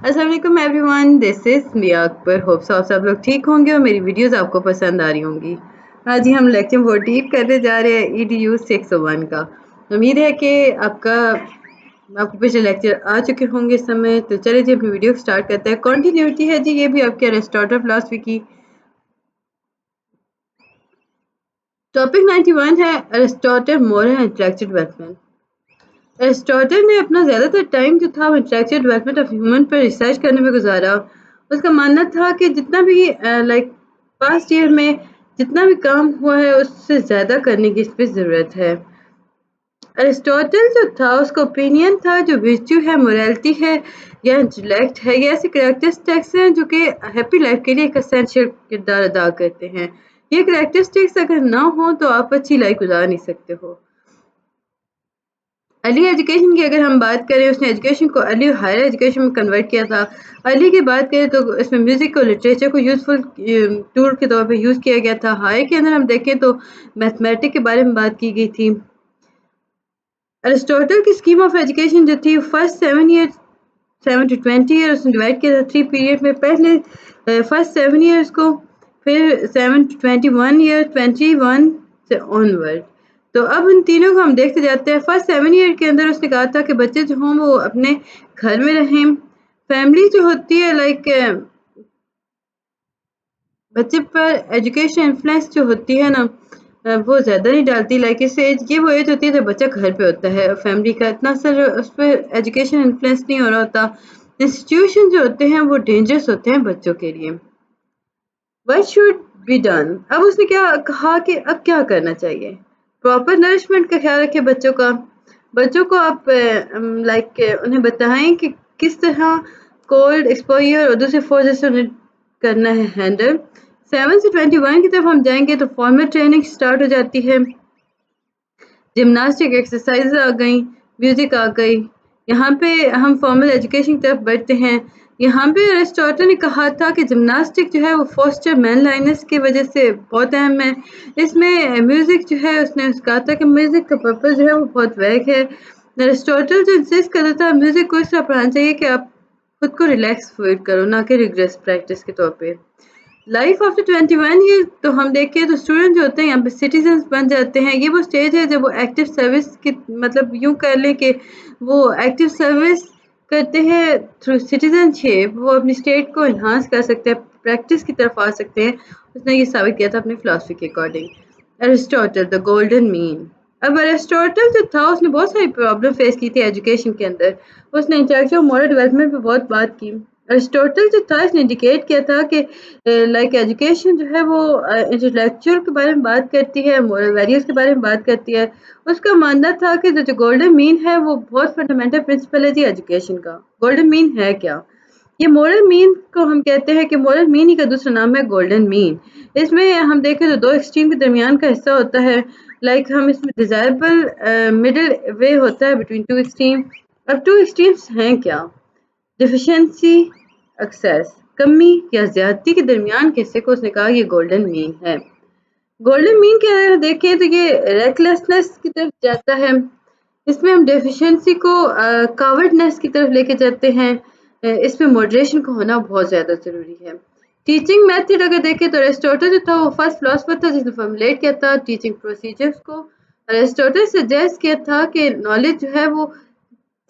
अस्सलाम वालेकुम everyone, this is Miya Akbar. Hope so आप सब लोग ठीक होंगे और मेरी वीडियोस आपको पसंद आ रही होंगी। आज ही हम लेक्चर 14 करने जा रहे हैं EDU 601 का। उम्मीद है कि आपको पिछले लेक्चर आ चुके होंगे इस समय। तो चलिए जी अपनी वीडियो स्टार्ट करते हैं। कंटिन्यूटी है जी, ये भी आपके अरिस्टोटल फिलॉसफी की। टॉपिक 91 है Aristotle moral and intellectual development. Aristotle ने अपना ज़्यादातर टाइम जो था वो इंटेलेक्चुअल डेवलपमेंट ऑफ ह्यूमन पर रिसर्च करने में गुजारा। उसका मानना था कि जितना भी पास्ट ईयर में जितना भी काम हुआ है उससे ज़्यादा करने की इस पर ज़रूरत है। एरिस्टोटल जो था उसका ओपिनियन था जो वर्च्यू है, मोरालिटी है या इंटेलेक्ट है, ये ऐसे करैक्टरिस्टिक्स हैं जो कि हैप्पी लाइफ के लिए एक एसेंशियल किरदार अदा करते हैं। ये करैक्टरिस्टिक्स अगर ना हो तो आप अच्छी लाइफ गुजार नहीं सकते हो। अर्ली एजुकेशन की अगर हम बात करें, उसने एजुकेशन को अर्ली हायर एजुकेशन में कन्वर्ट किया था। अर्ली की बात करें तो इसमें म्यूज़िक और लिटरेचर को यूज़फुल टूल के तौर पे यूज़ किया गया था। हायर के अंदर हम देखें तो मैथमेटिक्स के बारे में बात की गई थी। अरिस्टोटल की स्कीम ऑफ एजुकेशन जो थी फर्स्ट 7 to 20 ईयर उसने डिवाइड किया था 3 पीरियड में। पहले फर्स्ट 7 ईयर्स को, फिर 7 to 21 ईयर, 21 से ऑनवर्ड। तो अब उन तीनों को हम देखते जाते हैं। फर्स्ट 7 ईयर के अंदर उसने कहा था कि बच्चे जो हों वो अपने घर में रहें। फैमिली जो होती है बच्चे पर एजुकेशन इन्फ्लुएंस जो होती है ना, वो ज़्यादा नहीं डालती। इस एज, ये वो एज होती है जब बच्चा घर पे होता है। फैमिली का इतना असर उस पर एजुकेशन इन्फ्लुएंस नहीं हो रहा होता। इंस्टीट्यूशन जो होते हैं वो डेंजरस होते हैं बच्चों के लिए। What should be done? अब उसने क्या कहा कि अब क्या करना चाहिए। प्रॉपर नरिशमेंट का ख्याल रखें बच्चों का। बच्चों को आप उन्हें बताएं कि किस तरह कोल्ड एक्सपोजर और दूसरे फोर्सेस से उन्हें करना है हैंडल। 7 से 21 की तरफ हम जाएंगे तो फॉर्मल ट्रेनिंग स्टार्ट हो जाती है। जिमनास्टिक एक्सरसाइज आ गई, म्यूजिक आ गई। यहाँ पे हम फॉर्मल एजुकेशन की तरफ बढ़ते हैं। यहाँ पे अरिस्टोटल ने कहा था कि जिमनास्टिक जो है वो फोस्टर मैनलाइनस की वजह से बहुत अहम है। इसमें म्यूजिक जो है उसने कहा था कि म्यूजिक का पर्पस जो है वो बहुत वैग है। अरिस्टोटल जो इंसिस्ट करता था म्यूजिक को इस तरह पढ़ाना चाहिए कि आप खुद को रिलैक्स फील करो, ना कि रिग्रेस प्रैक्टिस के तौर पे। लाइफ आफ्टर 21 ईयर तो हम देखें तो स्टूडेंट जो होते हैं यहाँ पे सिटीजन्स बन जाते हैं। ये वो स्टेज है जब वो एक्टिव सर्विस की, मतलब यूँ कर लें कि वो एक्टिव सर्विस करते हैं थ्रू सिटीजनशिप। वो अपनी स्टेट को इन्हांस कर सकते हैं, प्रैक्टिस की तरफ आ सकते हैं। उसने ये साबित किया था अपनी फिलॉसफी के according. Aristotle the golden mean. अब एरिस्टोटल जो था उसने बहुत सारी प्रॉब्लम फेस की थी एजुकेशन के अंदर। उसने इंटेलेक्चुअल मोरल डेवलपमेंट पे बहुत बात की। अरिस्टोटल जो था इसने इंडिकेट किया था कि एजुकेशन जो है वो इंटेलेक्चुअल के बारे में बात करती है, मोरल वैल्यूज़ के बारे में बात करती है। उसका मानना था कि जो गोल्डन मीन है वो बहुत फंडामेंटल प्रिंसिपल है जी एजुकेशन का। गोल्डन मीन है क्या? ये मोरल मीन को हम कहते हैं कि मोरल मीन ही का दूसरा नाम है गोल्डन मीन। इसमें हम देखें तो दो एक्सट्रीम के दरमियान का हिस्सा होता है। हम इसमें डिज़ायरेबल मिडिल वे होता है बिटवीन टू एक्सट्रीम। अब टू एक्सट्रीम्स हैं क्या? डिफिशिएंसी, एक्सेस, कमी या ज्यादती के दरमियान के हिस्से को उसने कहा ये गोल्डन मीन है। गोल्डन मीन के अगर देखें तो ये रेकलेसनेस की तरफ जाता है। इसमें हम डेफिशिएंसी को कावर्डनेस की तरफ लेके जाते हैं। इसमें मॉडरेशन का होना बहुत ज़्यादा ज़रूरी है। टीचिंग मेथड अगर देखें तो अरिस्टोटल जो था वो फर्स्ट फिलोसफर था जिसने फॉर्मुलेट किया था टीचिंग प्रोसीजर्स को। अरिस्टोटल सजेस्ट किया था कि नॉलेज जो है वो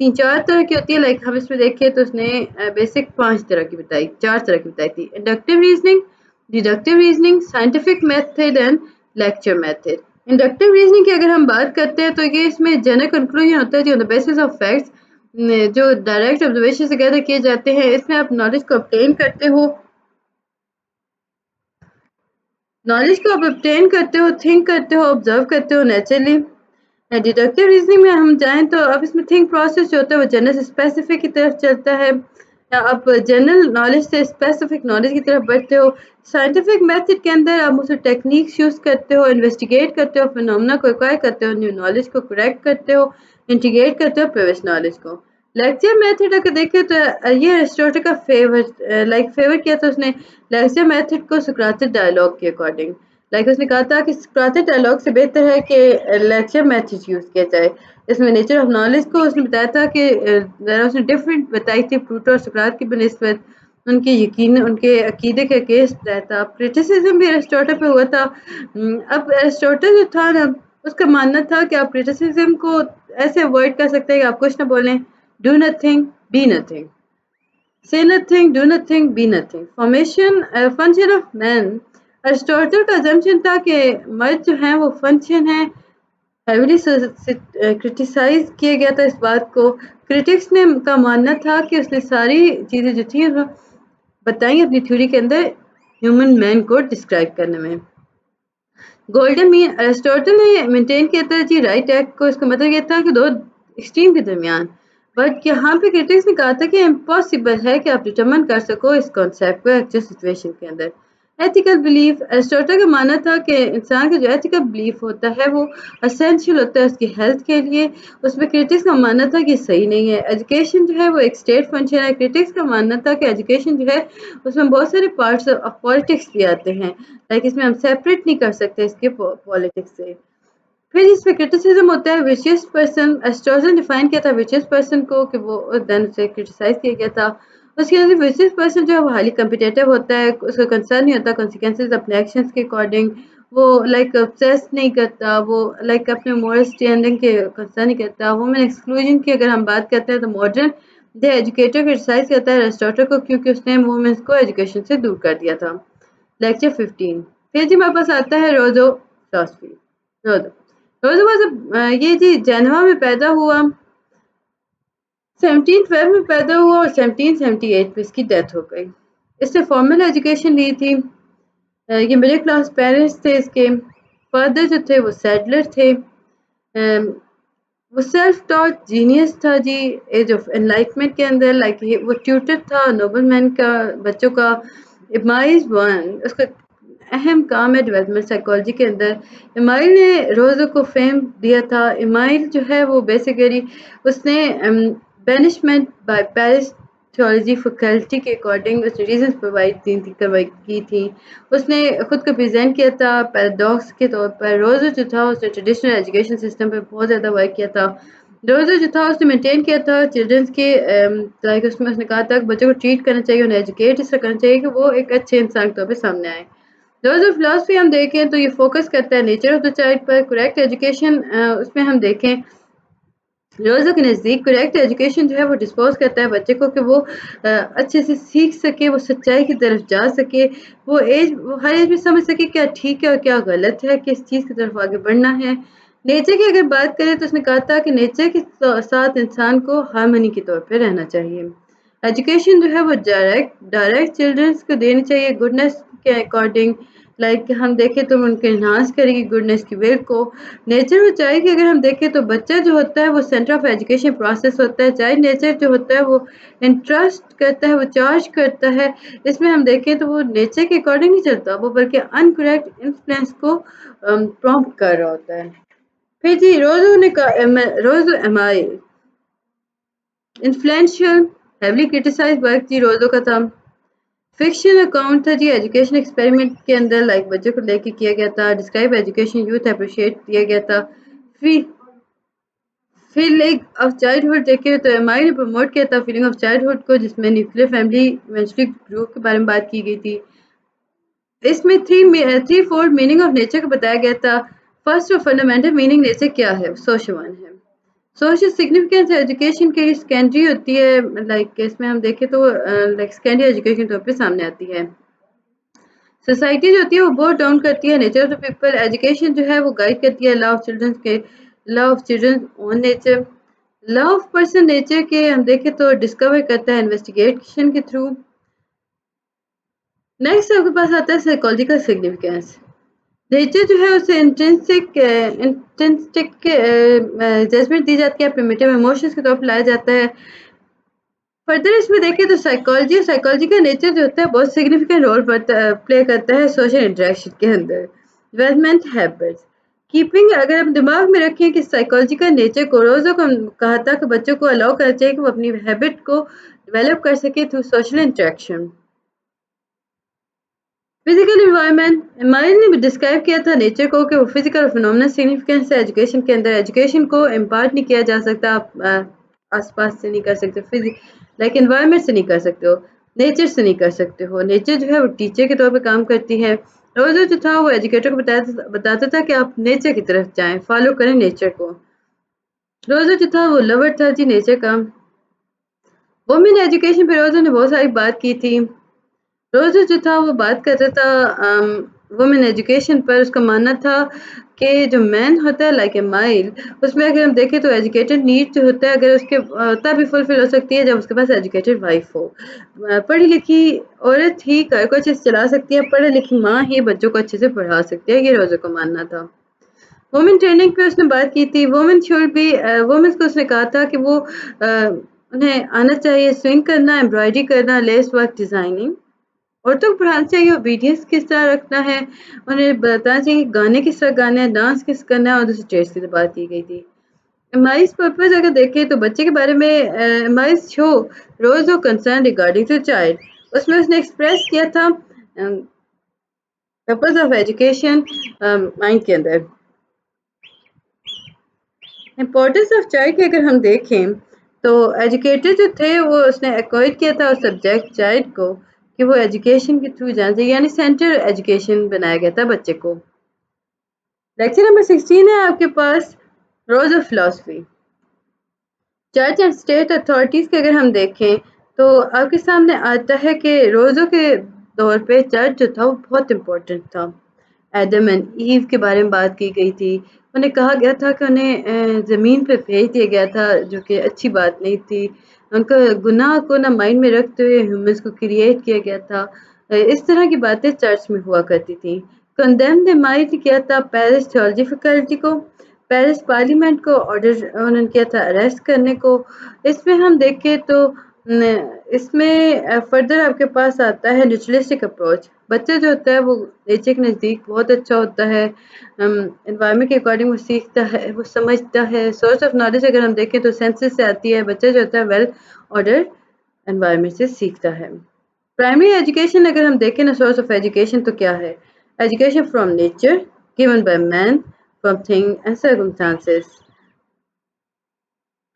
3-4 तरह की होती है। हम इसमें देखें तो उसने बेसिक 5 तरह की बताई, 4 तरह की बताई थी। Inductive reasoning, deductive reasoning, scientific method and lecture method. Inductive reasoning की अगर हम बात करते हैं तो ये इसमें जनरल कंक्लूजन होता है जो on the basis of facts, जो डायरेक्ट ऑब्जर्वेशन से गैदर किए जाते हैं। इसमें आप नॉलेज को ऑब्टेन करते हो, थिंक करते हो, ऑब्जर्व करते हो नेचुरली। डिडक्टिव रीजनिंग में हम जाएं तो अब इसमें थिंक प्रोसेस जो होता है वो जनरल से स्पेसिफिक की तरफ चलता है, या आप जनरल नॉलेज से स्पेसिफिक नॉलेज की तरफ बढ़ते हो। साइंटिफिक मेथड के अंदर आप मुझसे टेक्निक्स यूज़ करते हो, इन्वेस्टिगेट करते हो, फिनोमेना को एक्वायर करते हो, न्यू नॉलेज को करेक्ट करते हो, इंटीग्रेट करते हो प्रीवियस नॉलेज को। लेक्चर मेथड अगर देखें तो ये अरिस्टोटल का फेवर किया था उसने लेक्चर मेथड को सुकरातिक डायलॉग के अकॉर्डिंग। लाइक उसने कहा था कि सोक्रेटिक डायलॉग से बेहतर है कि लेक्चर मेथड यूज़ किया जाए। इसमें नेचर ऑफ नॉलेज को उसने बताया था कि उसने डिफरेंट बताई थी प्लूटो और सोक्रात की बनिस्बत उनके यकीन उनके अकीदे के अगेंस्ट बताया था। क्रिटिसिज्म भी एरिस्टोटल पे हुआ था। अब एरिस्टोटल जो था ना उसका मानना था कि आप क्रिटिसिज्म को ऐसे अवॉइड कर सकते हैं कि आप कुछ ना बोलें, do nothing, be nothing, say nothing, do nothing, be nothing. Formation, function of man. Aristotle का assumption था कि मर्द जो हैं वो फंक्शन है। हेविली क्रिटिसाइज किया गया था इस बात को। क्रिटिक्स ने का मानना था कि उसने सारी चीज़ें जो थी वो बताई अपनी थ्योरी के अंदर ह्यूमन मैन को डिस्क्राइब करने में। गोल्डन मीन अरिस्टोटल ने मेंटेन किया था जी राइट एक्ट को, इसका मतलब ये था कि दो एक्सट्रीम के दरमियान। बट यहाँ पे क्रिटिक्स ने कहा था कि इम्पॉसिबल है कि आप डिटरमिन कर सको इस कॉन्सेप्ट को एक्चुअल सिचुएशन के अंदर। एथिकल बिलीफ अरिस्टोटल का मानना था कि इंसान का जो एथिकल बिलीफ होता है वो असेंशियल होता है उसकी हेल्थ के लिए। उसमें क्रिटिक्स का मानना था कि सही नहीं है। एजुकेशन जो है वो एक स्टेट फंक्शन है। क्रिटिक्स का मानना था कि एजुकेशन जो है उसमें बहुत सारे पार्ट्स ऑफ पॉलिटिक्स भी आते हैं। लाइक इसमें हम सेपरेट नहीं कर सकते इसके पॉलिटिक्स से। फिर इसमें क्रिटिसिज्म होता है विशियस पर्सन। एरिस्टोटल ने डिफाइन किया था विशियस पर्सन को कि वो देन उसे क्रिटिसाइज किया गया था। उसके अंदर विशियस पर्सन जो है वो हाईली कम्पिटेटिव होता है, उसका कंसर्न नहीं होता कॉन्सिक्वेंसेज अपने एक्शंस के अकॉर्डिंग। वो लाइक ऑब्सेस नहीं करता, वो लाइक अपने मोरल स्टैंडिंग के कंसर्न नहीं करता। वुमेन एक्सक्लूजन की अगर हम बात करते हैं तो मॉडर्न द एजुकेटर क्रिटिसाइज करता है एरिस्टोटल को क्योंकि उसने वुमेन्स को एजुकेशन से दूर कर दिया था। लेक्चर 15। फिर जी हमारे पास आता है रोजो फिलॉसफी। रोजो रोजो वाज ये जी जेनेवा में पैदा हुआ, 1712 में पैदा हुआ और 1778 में इसकी डेथ हो गई। इसने फॉर्मल एजुकेशन ली थी। ये मिडिल क्लास पेरेंट्स थे इसके। फादर जो थे वो सेटलर थे। वो सेल्फ टॉट जीनियस था जी एज ऑफ एनलाइटमेंट के अंदर। लाइक वो ट्यूटर था नोबलमैन का बच्चों का। इमाइज वन उसका अहम काम है डेवलपमेंट साइकोलॉजी के अंदर। इमाइल ने रोज़ो को फेम दिया था। इमाइल जो है वो बेसिकली उसने banishment by Paris theology faculty के अकॉर्डिंग उसने रीजंस प्रोवाइड की थी। उसने खुद को प्रेजेंट किया था पैराडॉक्स के तौर पर। रोज़ो जो था उसने ट्रेडिशनल एजुकेशन सिस्टम पे बहुत ज़्यादा वर्क किया था। रोज़ो जो था उसने मेंटेन किया था चिल्ड्रंस के लाइक उसमें उसने कहा था कि बच्चों को ट्रीट करना चाहिए, उन्हें एजुकेट इस तरह करना चाहिए कि वो एक अच्छे इंसान के तौर पर सामने आए। रोज़ ऑफ फिलॉसफी हम देखें तो ये फोकस करता है नेचर ऑफ द चाइल्ड पर। करेक्ट एजुकेशन उसमें हम देखें रोज़ों के नज़दीक करेक्ट एजुकेशन जो है वो डिस्पोज करता है बच्चे को कि वो अच्छे से सीख सके, वो सच्चाई की तरफ जा सके, वो हर एज में समझ सके क्या ठीक है और क्या गलत है, किस चीज़ की तरफ आगे बढ़ना है। नेचर की अगर बात करें तो उसने कहा था कि नेचर के साथ इंसान को हार्मनी के तौर पे रहना चाहिए। एजुकेशन जो है वो डायरेक्ट डायरेक्ट चिल्ड्रंस को देनी चाहिए गुडनेस के अकॉर्डिंग। लाइक हम देखें तो उनको इन्हांस करेगी गुडनेस की वे को। नेचर और चाइल्ड की अगर हम देखें तो बच्चा जो होता है वो सेंटर ऑफ एजुकेशन प्रोसेस होता है। चाइल्ड नेचर जो होता है वो इंटरेस्ट करता है, वो चार्ज करता है। इसमें हम देखें तो वो नेचर के अकॉर्डिंग नहीं चलता, वो बल्कि अनकरेक्ट इन्फ्लुएंस को प्रॉम्प्ट कर रहा होता है। फिर जी रोज़ो ने कहा रोज़ो एमाई इन्फ्लुएंशियल हेवली क्रिटिसाइज वर्क जी रोज़ो का था। फिक्शन अकाउंट था जी एजुकेशन एक्सपेरिमेंट के अंदर लाइक बच्चों को लेके किया गया था। डिस्क्राइब एजुकेशन यूथ अप्रिशिएट दिया गया था। फिर फीलिंग ऑफ चाइल्डहुड देखे तो एमआई ने प्रमोट किया था फीलिंग ऑफ चाइल्डहुड को जिसमें न्यूक्लियर फैमिली इवेंचुअली ग्रुप के बारे में बात की गई थी। इसमें three fold meaning of nature को बताया गया था। फर्स्ट और फंडामेंटल मीनिंग नेचर क्या है, सोशल वन है। सोशल सिग्निफिकेंस एजुकेशन के लिए सेकेंडरी होती है। लाइक इसमें हम देखें तो लाइक सेकेंडरी एजुकेशन तौर पे सामने आती है। सोसाइटी जो होती है वो बहुत डाउन करती है nature of the people. Education जो है वो गाइड करती है love of children own nature. Love of person nature के हम देखें तो डिस्कवर करता है इन्वेस्टिगेशन के थ्रू। नेक्स्ट आपके पास आता है साइकोलॉजिकल सिग्निफिकेंस। नेचर जो है उसे इंटेंसिक जजमेंट दी जाती है, प्रिमिटिव इमोशंस के तौर पर लाया जाता है। फर्दर इसमें देखें तो साइकोलॉजी का नेचर जो होता है बहुत सिग्निफिकेंट रोल प्ले करता है सोशल इंटरेक्शन के अंदर। डेवलपमेंट हैबिट्स कीपिंग अगर हम दिमाग में रखें कि साइकोलॉजी का नेचर को रोज़ो को कहा था कि बच्चों को अलाउ करना चाहिए कि वो अपनी हैबिट को डेवलप कर सके through social interaction. Physical environment mile ने भी डिस्क्राइब किया था नेचर को कि वो फिजिकल फिनोमिनल सिग्निफिकेंस है एजुकेशन के अंदर। एजुकेशन को इम्पार्ट नहीं किया जा सकता, आप आसपास से नहीं कर सकते, लाइक इन्वायरमेंट से नहीं कर सकते हो, नेचर से नहीं कर सकते हो। नेचर जो है वो टीचर के तौर पे काम करती है। रोजो जो था वो एजुकेटर को बताता था कि आप नेचर की तरफ जाएं, फॉलो करें नेचर को। रोजो जो था वो लवर था जी नेचर का। वुमेन एजुकेशन पे रोजो ने बहुत सारी बात की थी। रोज़ जो था वो बात कर रहा था वुमेन एजुकेशन पर। उसका मानना था कि जो मैन होता है लाइक ए माइल, उसमें अगर हम देखें तो एजुकेटेड नीड जो होता है अगर उसके तभी फुलफिल हो सकती है जब उसके पास एजुकेटेड वाइफ हो। पढ़ी लिखी औरत ही घर को अच्छे से चला सकती है, पढ़ी लिखी माँ ही बच्चों को अच्छे से पढ़ा सकती है, ये रोज़ा का मानना था। वुमेन ट्रेनिंग पे उसने बात की थी। वुमेन शुड बी वुमेन्स को उसने कहा था कि वो उन्हें आना चाहिए स्विंग करना, एम्ब्रॉयडरी करना, लेस वर्क, डिज़ाइनिंग। औरतों को पढ़ाना चाहिए ओबीडियंस किस तरह रखना है, उन्हें बताना चाहिए गाने किस तरह गाने हैं, डांस किस करना है, और दूसरी ट्रेड्स की तो बात की गई थी। एमआई's पर्पस अगर देखें तो बच्चे के बारे में एमआई's show rose of concern regarding to child, उसमें उसने एक्सप्रेस किया था पर्पस ऑफ एजुकेशन माइंड के अंदर। इम्पोर्टेंस ऑफ चाइल्ड की अगर हम देखें तो एजुकेटर जो थे वो उसने एक्वाइट किया था उस सब्जेक्ट चाइल्ड को कि वो एजुकेशन के थ्रू जाना चाहिए, यानी सेंटर एजुकेशन बनाया गया था बच्चे को। लेक्चर नंबर 16 है आपके पास, rose of philosophy. Church and state authorities के अगर हम देखें तो आपके सामने आता है कि रोज़ों के दौर पे चर्च जो था वो बहुत इम्पोर्टेंट था। एडम एंड ईव के बारे में बात की गई थी। उन्हें कहा गया था कि उन्हें ज़मीन पे भेज दिया गया था, जो कि अच्छी बात नहीं थी। उनका गुनाह को ना माइंड में रखते हुए ह्यूमंस को क्रिएट किया गया था। इस तरह की बातें चर्च में हुआ करती थी। कंडेम ने माइंड किया था पेरिस थियोलॉजी फैकल्टी को, पेरिस पार्लियामेंट को ऑर्डर उन्होंने किया था अरेस्ट करने को। इसमें हम देखें तो इसमें फर्दर आपके पास आता है नेचुरलिस्टिक अप्रोच। बच्चा जो होता है वो नेचर के नज़दीक बहुत अच्छा होता है, एनवायरनमेंट के अकॉर्डिंग वो सीखता है, वो समझता है। सोर्स ऑफ नॉलेज अगर हम देखें तो सेंसेस से आती है। बच्चा जो होता है वेल ऑर्डर एनवायरनमेंट से सीखता है। प्राइमरी एजुकेशन अगर हम देखें ना, सोर्स ऑफ एजुकेशन तो क्या है? Education from nature given by man from thing and circumstances.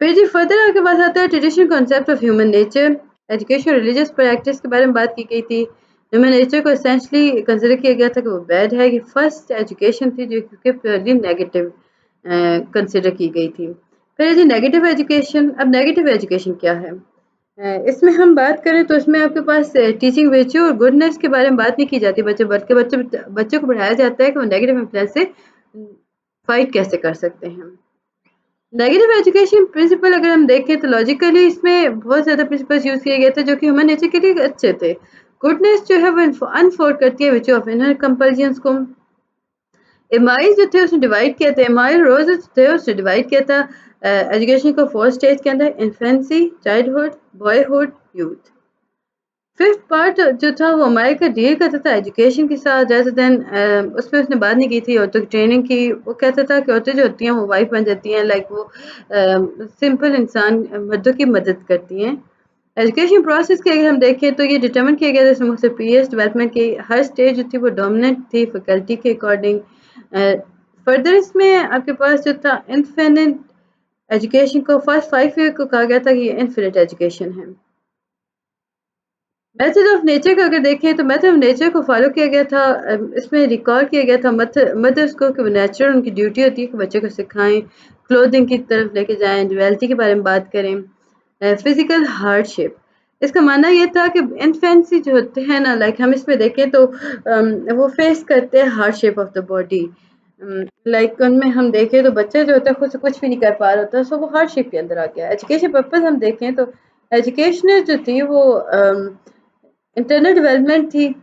फिर जी फर्दर आपके पास आता है traditional concept of human nature. Education religious practice के बारे में बात की गई थी। ह्यूमन नेचर को एसेंशली कंसिडर किया गया था कि वो बैड है, कि फर्स्ट एजुकेशन थी जो कि प्योरली नेगेटिव कंसिडर की गई थी। फिर जी नेगेटिव एजुकेशन। अब नेगेटिव एजुकेशन क्या है? इसमें हम बात करें तो इसमें आपके पास टीचिंग वर्च्यू और गुडनेस के बारे में बात नहीं की जाती। बच्चे को पढ़ाया जाता है कि वो नेगेटिव इन्फ्लुएंस से फाइट कैसे कर सकते हैं। नेगेटिव एजुकेशन प्रिंसिपल अगर हम देखें तो लॉजिकली इसमें बहुत ज़्यादा प्रिंसिपल्स यूज़ किए गए थे जो कि ह्यूमन नेचर के लिए अच्छे थे। गुडनेस जो है वो अनफोर्ड करती है विच ऑफ इनर कंपल्जन्स को। एमआई जो थे उसने डिवाइड किया था, एमआई रोज थे उसने डिवाइड किया था एजुकेशन को 4 स्टेज के अंदर: infancy, childhood, boyhood, youth. Fifth part जो था वो हमारे का डील करता था एजुकेशन के साथ रेदर देन उसमें उसने बात नहीं की थी औरतों की ट्रेनिंग की। वो कहता था कि औरतें जो होती हैं वो वाइफ बन जाती हैं, लाइक वो सिंपल इंसान मर्दों की मदद करती हैं। एजुकेशन प्रोसेस के अगर हम देखें तो ये डिटरमिन किया गया था मुझसे पीएस डेवलपमेंट की हर स्टेज जो थी वो डोमिनेंट थी फैकल्टी के अकॉर्डिंग। फर्दर इसमें आपके पास जो था इनफिनिट एजुकेशन को फर्स्ट 5 ईयर को कहा गया था कि ये इनफिनिट एजुकेशन है। मेथड ऑफ नेचर को अगर देखें तो मेथड ऑफ नेचर को फॉलो किया गया था। इसमें रिकॉल किया गया था मदर्स को कि वो नेचुरल उनकी ड्यूटी होती है कि बच्चे को सिखाएं, क्लोथिंग की तरफ लेके जाएं, ड्यूअलिटी के बारे में बात करें। फिजिकल हार्डशिप, इसका मानना ये था कि इन्फेंसी जो होते हैं ना, लाइक हम इसमें देखें तो वो फेस करते हैं hardship of the body. Like उनमें हम देखें तो बच्चा जो होता है खुद से कुछ भी नहीं कर पा रहा होता, सो वो हार्डशिप के अंदर आ गया। एजुकेशन पर्पज हम देखें तो एजुकेशनल जो थी वो इंटरनल डेवलपमेंट थी।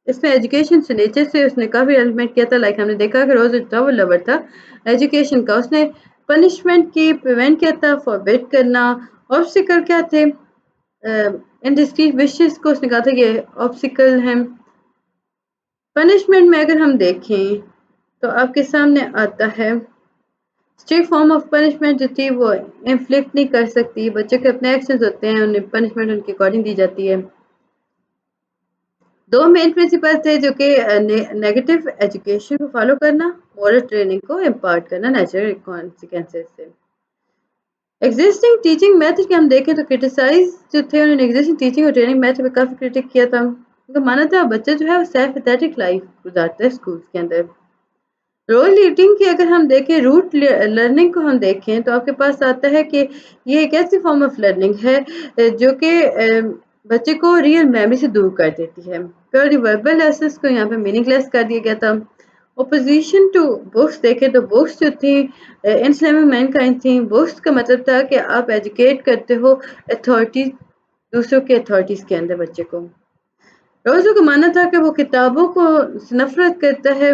इसमें एजुकेशन से नेचर से उसने काफ़ी डेवलपमेंट किया था। लाइक हमने देखा कि रोज था वो लवर था एजुकेशन का। उसने पनिशमेंट की प्रिवेंट किया था, फॉरबिड करना। ऑब्स्टिकल क्या थे? इंडस्ट्री विशेस को उसने कहा था ये ऑब्स्टिकल हैं। पनिशमेंट में अगर हम देखें तो आपके सामने आता है स्ट्रिक्ट फॉर्म ऑफ पनिशमेंट जो थी वो इन्फ्लिक्ट नहीं कर सकती। बच्चे के अपने एक्शंस होते हैं, उन्हें पनिशमेंट उनके अकॉर्डिंग दी जाती है। दो मेन प्रिंसिपल थे जो कि नेगेटिव एजुकेशन को फॉलो करना, मॉरल ट्रेनिंग को इम्पार्ट करना नेचुरल कॉन्सिक्वेंसेस से। एग्जिस्टिंग टीचिंग मेथड के हम देखें तो क्रिटिसाइज जो थे उन्होंने एग्जिस्टिंग टीचिंग और ट्रेनिंग मेथड पे काफ़ी क्रिटिक किया था। उनका मानना था बच्चे जो है वो सेल्फ एथेटिक लाइफ गुजारते हैं स्कूल के अंदर। रोल रीडिंग की अगर हम देखें, रूट लर्निंग को हम देखें तो आपके पास आता है कि ये एक ऐसी फॉर्म ऑफ लर्निंग है जो कि बच्चे को रियल मेमोरी से दूर कर देती है। प्योरली वर्बल लेसन्स को यहाँ पे मीनिंगलेस कर दिया गया था। ओपोजिशन टू बुक्स देखें तो बुक्स जो थी इस्लामिक मैनकाइंड थी। बुक्स का मतलब था कि आप एजुकेट करते हो अथॉरिटी, दूसरों के अथॉरिटीज़ के अंदर बच्चे को। रोज़ो का मानना था कि वो किताबों को नफ़रत करता है,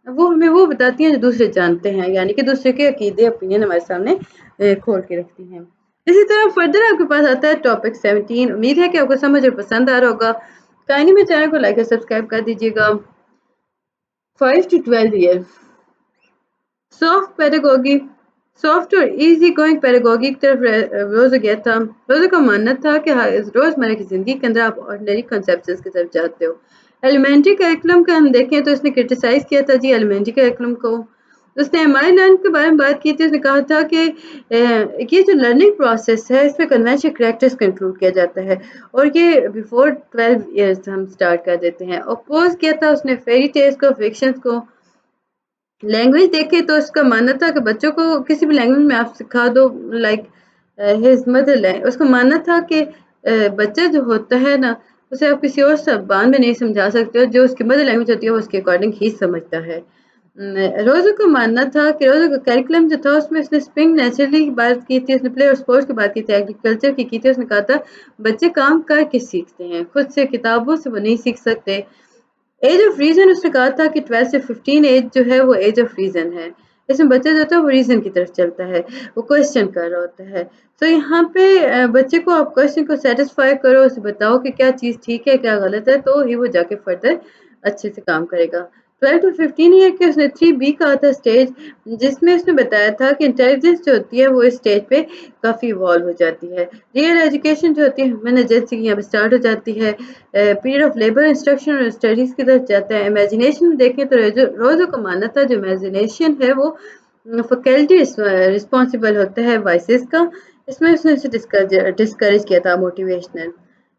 वो हमें वो बताती हैं जो दूसरे जानते हैं, यानी कि दूसरे के अकीदे ओपिनियन हमारे सामने खोल के रखती हैं। इसी तरह फर्दर आपके पास आता है टॉपिक 17। उम्मीद है कि आपको समझ और पसंद आ रहा होगा। काइंडली मेरे चैनल को लाइक और सब्सक्राइब कर दीजिएगा। 5 to 12 year soft pedagogy, soft और इजी गोइंग पेडागोगी की तरफ रोज़ गया था। रोज़ का मानना था कि रोज़मर्रा की ज़िंदगी के अंदर आप ऑर्डिनरी कंसेप्शंस की तरफ जाते हो। एलिमेंट्री करिकुलम का हम देखें तो इसने क्रिटिसाइज़ किया था जी एलिमेंट्री करिकुलम को। उसने एमआई लर्न के बारे में बात की थी। उसने कहा था कि ये जो लर्निंग प्रोसेस है इसमें कन्वेंशनल कैरेक्टर्स को इंक्लूड किया जाता है और ये बिफोर 12 ईयर्स हम स्टार्ट कर देते हैं। अपोज किया था उसने फेरी टेल्स को, फिक्शंस को। लैंग्वेज देखें तो उसका मानना था कि बच्चों को किसी भी लैंग्वेज में आप सिखा दो, लाइक हिज मदर लैंग्वेज। उसका मानना था कि बच्चा जो होता है ना उसे आप किसी और ज़बान में नहीं समझा सकते हो, जो उसकी मदर लैंग्वेज होती है वो उसके अकॉर्डिंग ही समझता है। रोज़ो का मानना था कि रोज़ो का करिकुलम जो था उसमें उसने स्प्रिंग नेचुरली की बात की थी, उसने प्ले और स्पोर्ट्स की बात की थी, एग्रीकल्चर की थी। उसने कहा था बच्चे काम करके सीखते हैं, खुद से किताबों से वो नहीं सीख सकते। एज ऑफ रीज़न उसने कहा था कि 12 से 15 एज जो है वो एज ऑफ रीज़न है। इसमें बच्चा जो होता है वो रीज़न की तरफ चलता है, वो क्वेश्चन कर रहा होता है। तो यहाँ पे बच्चे को आप क्वेश्चन को सैटिस्फाई करो, उसे बताओ कि क्या चीज़ ठीक है, क्या गलत है, तो ही वो जाके फर्दर अच्छे से काम करेगा। 12 टू 15 ईयर के उसने 3B कहा था स्टेज, जिसमें उसने बताया था कि इंटेलिजेंस जो होती है वो इस स्टेज पे काफ़ी इवॉल्व हो जाती है। रियल एजुकेशन जो होती है ह्यूमन एजेंसी की यहाँ पे स्टार्ट हो जाती है। पीरियड ऑफ लेबर, इंस्ट्रक्शन और स्टडीज़ की तरफ जाता है। इमेजिनेशन देखें तो रोज़ो का मानना था जो इमेजिनेशन है वो फैकल्टी रिस्पॉन्सिबल होता है वॉइसेस का। इसमें उसने इसे डिस्करेज किया था। मोटिवेशनल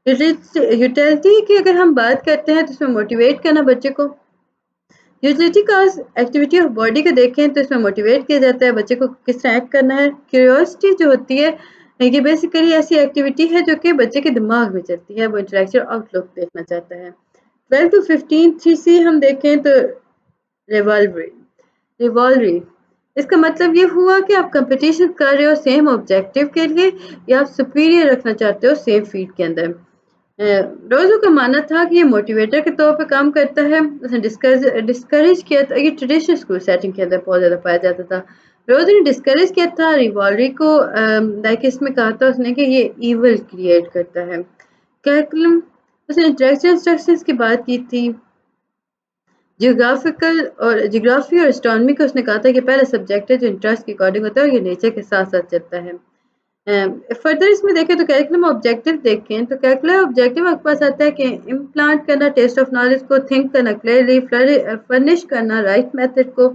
यूटिलिटी की अगर हम बात करते हैं तो इसमें मोटिवेट करना बच्चे को। यूटिलिटी का एक्टिविटी ऑफ बॉडी को देखें तो इसमें मोटिवेट किया जाता है बच्चे को किस तरह एक्ट करना है। क्यूरियोसिटी जो होती है ये बेसिकली ऐसी एक्टिविटी है जो कि बच्चे के दिमाग में चलती है, वो इंटेलेक्चुअल आउटलुक देखना चाहता है। 12 टू 15 3C हम देखें तो रिवॉल्वरी रिवॉल्वरी इसका मतलब ये हुआ कि आप कंपटीशन कर रहे हो सेम ऑब्जेक्टिव के लिए, या आप सुपीरियर रखना चाहते हो सेम फील्ड के अंदर। रोज़ो का मानना था कि ये मोटिवेटर के तौर पे काम करता है। उसने डिस्करेज किया था, ये ट्रेडिशनल स्कूल सेटिंग के अंदर बहुत ज़्यादा पाया जाता था। रोज़ो ने डिस्करेज किया था रिवॉल्वरी को, लाइक इसमें कहा था उसने कि ये ईवल क्रिएट करता है। करिकुलम उसने इंटरेक्शन इंस्ट्रक्शंस की बात की थी। जियोग्राफी और एस्ट्रोनॉमी को उसने कहा था कि पहला सब्जेक्ट है जो इंटरेस्ट के अकॉर्डिंग होता है और ये नेचर के साथ साथ चलता है। फर्दर इसमें देखें तो करिकुलम ऑब्जेक्टिव देखें तो करिकुलर ऑब्जेक्टिव आपके पास आता है कि इम्प्लांट करना टेस्ट ऑफ नॉलेज को, थिंक करना क्लियरली, फर्निश करना राइट मेथड को।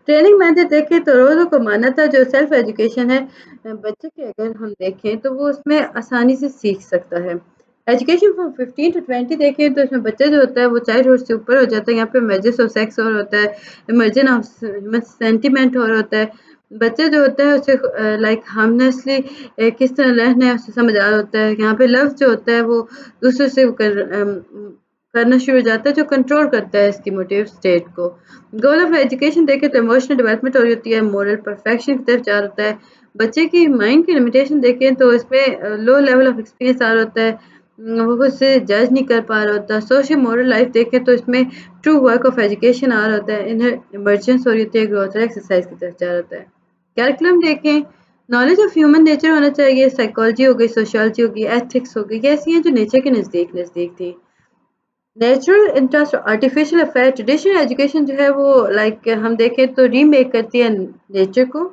ट्रेनिंग मेथड देखें तो रोज़ों को मानना था जो सेल्फ एजुकेशन है बच्चे के अगर हम देखें तो वो उसमें आसानी से सीख सकता है। एजुकेशन फ्रॉम 15 टू 20 देखें तो इसमें बच्चा जो होता है वो चाइल्डहुड से ऊपर हो जाता है। यहाँ पे इमर्जेंस ऑफ सेक्स और होता है, इमर्जन ऑफ सेंटिमेंट और होता है। बच्चा जो होता है उसे लाइक हार्मनेसली किस तरह रहना है उसे समझ आ रहा होता है। यहाँ पे लव जो होता है वो दूसरों से करना शुरू हो जाता है, जो कंट्रोल करता है इसकी मोटिव स्टेट को। गोल ऑफ एजुकेशन देखें तो इमोशनल डेवलपमेंट हो रही होती है, मोरल परफेक्शन की तरफ जा रहा होता है। बच्चे की माइंड की लिमिटेशन देखें तो इसमें लो लेवल ऑफ एक्सपीरियंस आ रहा होता है, वो खुद से जज नहीं कर पा रहा होता। सोशल मोरल लाइफ देखें तो इसमें ट्रू वर्क ऑफ एजुकेशन आ रहा होता है, इनर इमर्जेंस हो रही होती है, ग्रोथ और एक्सरसाइज की तरफ जा रहा होता है। कैरिकुलम देखें, नॉलेज ऑफ ह्यूमन नेचर होना चाहिए, साइकोलॉजी हो गई, सोशियोलॉजी हो गई, एथिक्स हो गई, ये ऐसी हैं जो नेचर के नज़दीक नज़दीक थी। Natural interest, artificial affair, traditional education जो है वो लाइक हम देखें तो रीमेक करती है नेचर को।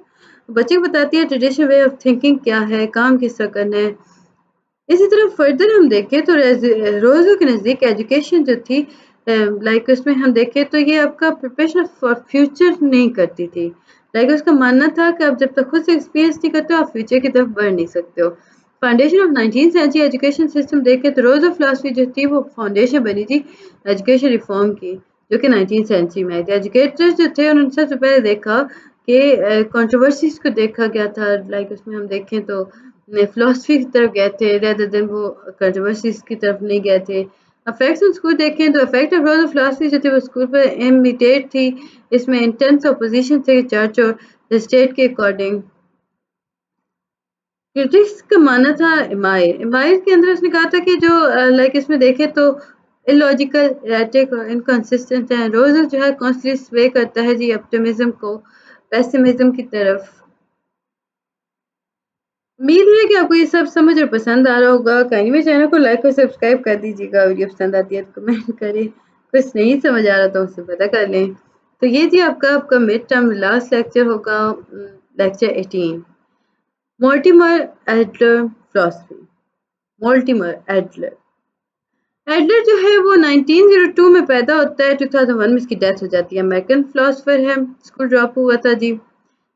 बच्चे को बताती है ट्रेडिशनल वे ऑफ थिंकिंग क्या है, काम किस तरह करना है। इसी तरह फर्दर हम देखें तो रोज़ों के नज़दीक एजुकेशन जो थी लाइक उसमें हम देखें तो ये आपका प्रिपरेशन फॉर फ्यूचर नहीं करती थी। लाइक उसका मानना था कि आप जब तक खुद से एक्सपीरियंस नहीं करते हो, आप फ्यूचर की तरफ बढ़ नहीं सकते हो। Foundation of 19th century education system देखें तो रोज़ ऑफ फिलॉसफी जो थी वो फाउंडेशन बनी थी एजुकेशन रिफॉर्म की, जो कि 19th सेंचुरी में आई थी। एजुकेटर्स जो थे उन्होंने सबसे पहले देखा कि कंट्रोवर्सीज़ को देखा गया था। लाइक उसमें हम देखें तो फिलॉसफी की तरफ गए थे रेदर देन वो कंट्रोवर्सीज की तरफ नहीं गए थे। इफेक्ट्स ऑन स्कूल देखें तो effect of role of philosophy जो थी वो स्कूल पर इमिटेट थी। इसमें इंटेंस अपोजिशन थे चर्च और स्टेट के अकॉर्डिंग। क्रिटिक्स का मानना था इमायर इमायर के अंदर उसने कहा था कि जो लाइक इसमें देखें तो इलॉजिकल एरेटिक और इनकंसिस्टेंट है। रोज जो है कॉन्स्टेंटली स्वे करता है जी ऑप्टिमिज्म को पेसिमिज्म की तरफ। उम्मीद है कि आपको ये सब समझ और पसंद आ रहा होगा। कहीं भी चैनल को लाइक और सब्सक्राइब कर दीजिएगा। वीडियो पसंद आती है तो कमेंट करें। कुछ नहीं समझ आ रहा तो उससे पता कर लें। तो ये जी आपका मिड टर्म लास्ट लेक्चर होगा, lecture 18 Mortimer Adler philosophy. Mortimer Adler Adler जो है वो 1902 में पैदा होता है। 2001 में इसकी डेथ हो जाती है। अमेरिकन फिलोसफर है। स्कूल ड्रॉप हुआ था जी।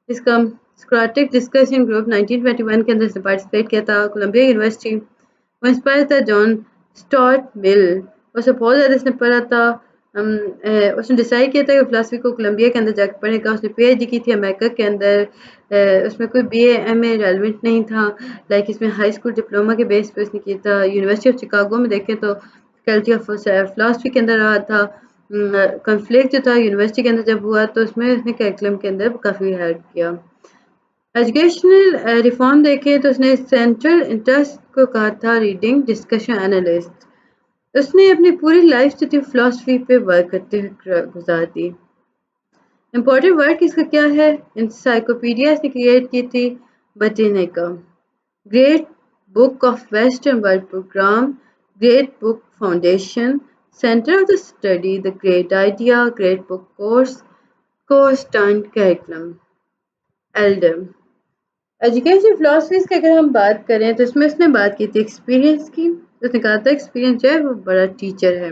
इसका स्क्राटिक डिस्कशन ग्रुप 1921 के अंदर से पार्टिसिपेट किया था। कोलंबिया यूनिवर्सिटी वो इंस्पायर था जॉन स्टॉर्ट मिल। उसे बहुत ज़्यादा इसने पढ़ा था। उसने डिसाइड किया था कि फिलासफी को कोलंबिया के अंदर जाकर पढ़ेगा। उसने पीएचडी की थी अमेरिका के अंदर। उसमें कोई बीए एमए रेलिवेंट नहीं था। लाइक इसमें हाई स्कूल डिप्लोमा के बेस पे उसने किया था। यूनिवर्सिटी ऑफ शिकागो में देखें तो फैकल्टी ऑफ फिलासफी के अंदर रहा था। कॉन्फ्लिक्ट जो था यूनिवर्सिटी के अंदर जब हुआ तो उसमें उसने करिकुलम के अंदर काफ़ी हेल्प किया। एजुकेशनल रिफॉर्म देखें तो उसने सेंट्रल इंटरेस्ट को कहा था रीडिंग डिस्कशन एनालिस्ट। उसने अपनी पूरी लाइफ जो थी फिलोसफी पे वर्क करते हुए गुजार दी। इम्पोर्टेंट वर्क इसका क्या है? इंसाइक्लोपीडिया इसने क्रिएट की थी Britannica. Great book of western world programme, great book foundation, centre of the study, the great idea, great book course turn curriculum. Elder education philosophies की अगर हम बात करें तो इसमें उसने बात की थी एक्सपीरियंस की। उसने कहा था एक्सपीरियंस जो है वो बड़ा टीचर है।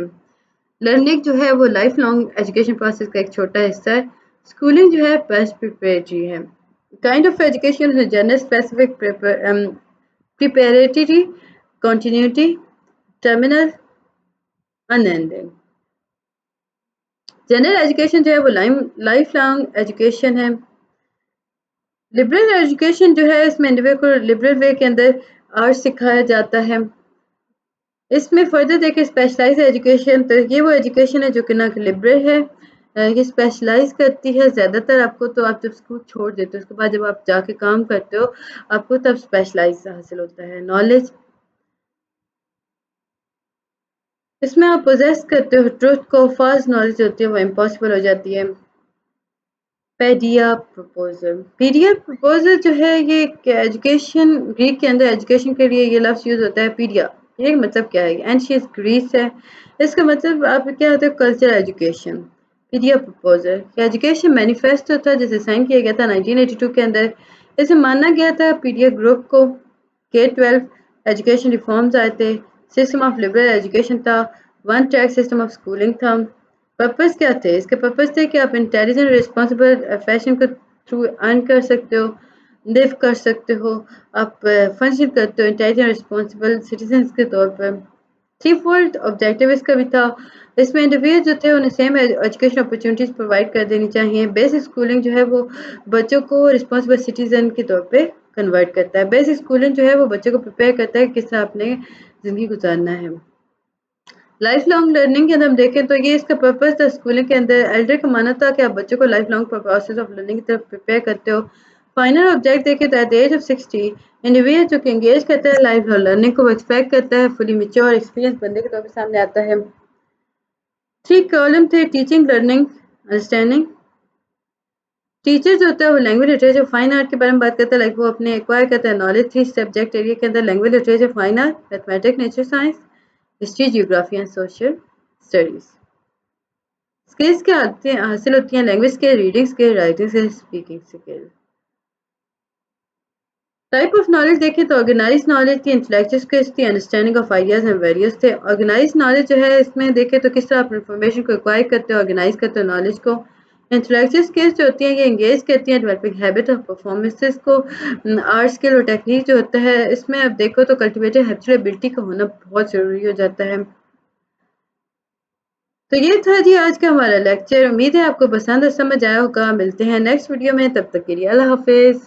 लर्निंग जो है वो लाइफ लॉन्ग एजुकेशन प्रोसेस का एक छोटा हिस्सा है। स्कूलिंग जो है बेस्ट प्रिपरेटरी है। काइंड ऑफ एजुकेशन है general specific preparatory continuity terminal unending. General education जो है वो लाइफ लॉन्ग एजुकेशन है। लिबरल एजुकेशन जो है इसमें इंडिविजुअल को लिबरल वे के अंदर आर्ट सिखाया जाता है। इसमें फर्दर देखें स्पेशलाइज एजुकेशन तो ये वो एजुकेशन है जो कि ना लिबरल है। ये स्पेशलाइज करती है ज़्यादातर आपको। तो आप जब स्कूल छोड़ देते हो उसके बाद जब आप जाके काम करते हो आपको तब स्पेशलाइज हासिल होता है नॉलेज। इसमें आप पोजेस करते हो ट्रुथ को। फास्ट नॉलेज होती है वो इम्पॉसिबल हो जाती है। पीडिया प्रपोजल जो है ये एजुकेशन ग्रीक के अंदर एजुकेशन के लिए ये लफ्ज़ यूज़ होता है पीडिया। ये मतलब क्या है? एंशियस ग्रीस है। इसका मतलब आप क्या होता है culture education. Paideia proposal education manifesto था जिसे साइन किया गया था 1982 के अंदर। इसे माना गया था पीडिया ग्रुप को। K-12 एजुकेशन रिफॉर्म्स आए थे। सिस्टम ऑफ लिबरल एजुकेशन था। One track system of schooling था। पर्पस क्या थे? इसके पर्पस थे कि आप इंटेलिजेंट रिस्पॉन्सिबल फैशन के थ्रू अर्न कर सकते हो, लिव कर सकते हो, आप फंक्शन करते हो इंटेलिजेंट रिस्पॉन्सिबल सिटीजन के तौर पर। थ्री फोल्ड ऑब्जेक्टिव इसका भी था। इसमें इंडिविजुअल जो थे उन्हें सेम एजुकेशन अपॉर्चुनिटीज प्रोवाइड कर देनी चाहिए। बेसिक स्कूलिंग जो है वो बच्चों को रिस्पॉन्सिबल सिटीजन के तौर पे कन्वर्ट करता है। बेसिक स्कूलिंग जो है वो बच्चों को प्रिपेयर करता है कि किस तरह आपने ज़िंदगी गुजारना है। लाइफ लॉन्ग लर्निंग के अंदर हम देखें तो ये इसका पर्पस था स्कूलिंग के अंदर। एल्डर का मानना था कि आप बच्चों को life long process of learning की तरफ प्रिपेयर करते हो। फाइनल ऑब्जेक्ट देखें तो at the age of 60 individual जो कि एंगेज करता है लाइफ लर्निंग को वो एक्सपेक्ट करता है फुली मेच्योर एक्सपीरियंस बंदे के तौर पर सामने आता है। थ्री कॉलम थे टीचिंग लर्निंग अंडरस्टैंडिंग। टीचर जो होता है वो लैंग्वेज लिटरेचर फाइन आर्ट के बारे में बात करता है। लाइक वो अपने एक्वायर करता है नॉलेज थ्री सब्जेक्ट एरिया के अंदर language literature fine art mathematics nature science history geography and social studies. Skills क्या हासिल होती हैं? Language skill, reading skill, writing skill, speaking skill. Type of knowledge देखें तो ऑर्गेनाइज नॉलेज थी, इंटेलेक्चुअल स्किल्स थी, understanding of ideas and various थे। Organise knowledge जो है इसमें देखें तो किस तरह आप इंफॉर्मेशन को एक्वायर करते हो, ऑर्गेनाइज करते हो नॉलेज को। इंटेलेक्चुअल स्किल्स जो होती हैं ये इंगेज करती हैं डेवलपिंग हैबिट ऑफ परफॉर्मेंसेस को। आर्ट स्किल और टेक्निक जो होता है इसमें आप देखो तो कल्टिवेटेड हैबिचुअल एबिलिटी का होना बहुत ज़रूरी हो जाता है। तो ये था जी आज का हमारा लेक्चर। उम्मीद है आपको पसंद और समझ आया होगा। मिलते हैं नेक्स्ट वीडियो में, तब तक के लिए अल्लाह हाफिज़।